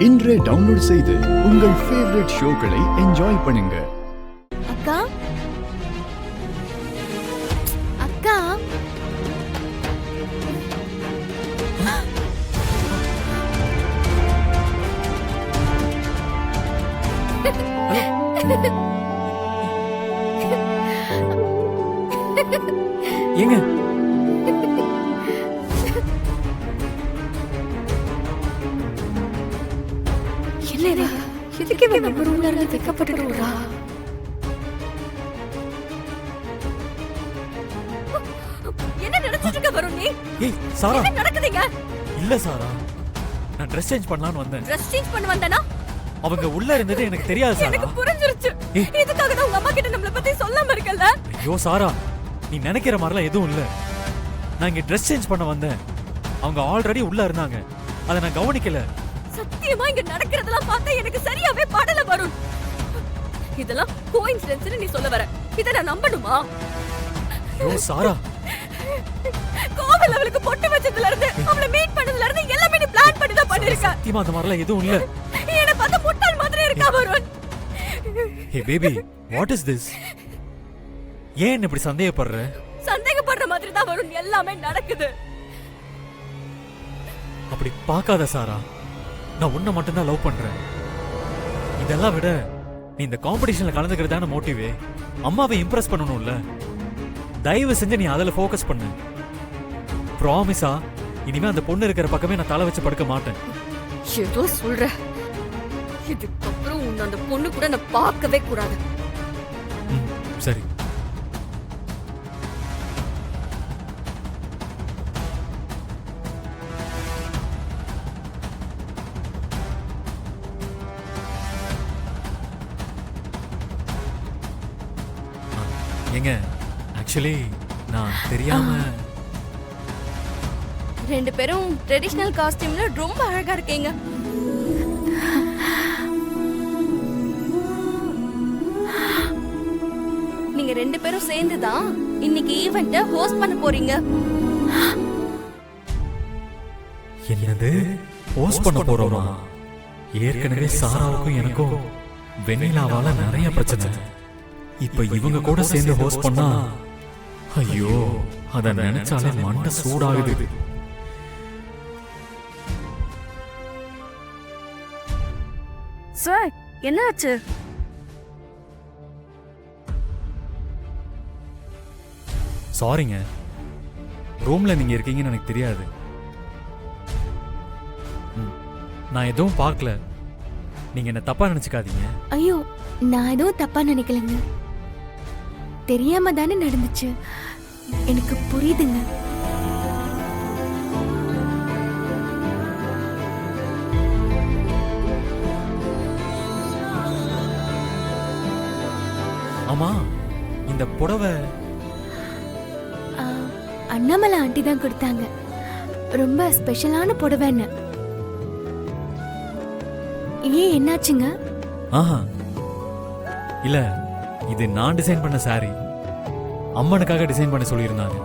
இன்றே டவுன்லோட் செய்து உங்கள் ஃபேவரட் ஷோக்களை என்ஜாய் பண்ணுங்க. அக்கா அக்கா ஏங்க என்னடா இதுக்கே நம்ம ரூம்ல இருந்து வெக்கப்பட்டுடுறா. என்ன நடந்துட்டு இருக்க வருண் நீ? ஏய் சாரா, என்ன நடக்குதுங்க? இல்ல சாரா, நான் Dress சேஞ்ச் பண்ணலாம்னு வந்தேன். Dress change பண்ண வந்தனா? அவங்க உள்ள இருந்தது எனக்கு தெரியாது சாரா. எனக்கு புரிஞ்சிருச்சு. இதுக்காக தான் உங்க அம்மா கிட்ட நம்மள பத்தி சொல்லாம இருக்கல்ல. ஐயோ சாரா, நீ நினைக்கிற மாதிரிலாம் எதுவும் இல்ல. நான் இங்க Dress சேஞ்ச் பண்ண வந்தேன். அவங்க ஆல்ரெடி உள்ள இருந்தாங்க. அத நான் கவனிக்கல. சத்தியமா இங்க நடக்கிறதெல்லாம் பார்த்தா எனக்கு சரியாவே படல வருண். இதெல்லாம் கோஇன்சிடென்ஸ்னு நீ சொல்ல வர. இத நான் நம்பணுமா? ஐயோ சாரா, கோவில் அவளுக்கு பொட்டு வச்சதுல இருந்து அவளை மீட் பண்ணதுல இருந்து எல்லாமே நீ பிளான் பண்ணி தான் பண்ணிருக்க. சத்தியமா அந்த மாதிரிலாம் எதுவும் இல்ல. என்ன பார்த்தா முட்டாள் மாதிரி இருக்கா Varun. Hey baby, what is this? ஏன் இப்படி சந்தேகப்படுற? சந்தேகப்படுற மாதிரி தான் வருண் எல்லாமே நடக்குது. அப்படி பார்க்காத சாரா, நான் உன்னை மட்டும்தான் லவ் பண்றேன். இதெல்லாம் விட நீ இந்த காம்படிஷன்ல கலந்துக்கிறதான மோட்டிவே அம்மாவை இம்ப்ரெஸ் பண்ணணும்ல. தயவு செஞ்சு நீ அதில் ஃபோக்கஸ் பண்ணு. ப்ராமிஸா, இனிமே அந்த பொண்ணு இருக்கிற பக்கமே நான் தலை வச்சு படுக்க மாட்டேன். ஏதோ சொல்ற. இதுக்கப்புறம் உன்னை அந்த பொண்ணு கூட நான் பார்க்கவே கூடாது. சரி. ஏங்க, ஆக்சுவலி நான் தெரியாம ரெண்டு பேரும் ட்ரெடிஷனல் காஸ்டியூம்ல ரொம்ப அழகா இருக்கீங்க. நீங்க ரெண்டு பேரும் சேர்ந்து தான் இன்னைக்கு ஈவென்ட்ட ஹோஸ்ட் பண்ண போறீங்க. என்னது ஹோஸ்ட் பண்ண போறோமா? ஏற்கனவே சாராவுக்கும் எனக்கும் வெண்ணிலாவால நிறைய பிரச்சனை. இப்ப இவங்க கூட சேர்ந்து ஹோஸ்ட் பண்ணா, ஐயோ, அத நினைச்சாலே மண்டை சூடாகுது. சார், என்னாச்சு? சாரிங்க, ரூம்ல நீங்க இருக்கீங்கன்னு எனக்கு தெரியாது. நான் எதுவும் பார்க்கல. நீங்க என்ன தப்பா நினைச்சுக்காதீங்க. ஐயோ, நான் எதுவும் தப்பா நினைக்கலங்க. தெரியாம தானே நடந்துச்சு. எனக்கு புரியுதுங்க. ஆமா, இந்த புடவை அண்ணாமலை ஆண்டி தான் கொடுத்தாங்க. ரொம்ப ஸ்பெஷலான புடவைன்னு. ஏன், என்னாச்சுங்க? ஆஹா இல்ல, இது நான் டிசைன் பண்ண சாரி. அம்மனுக்காக டிசைன் பண்ண சொல்லியிருந்தாங்க.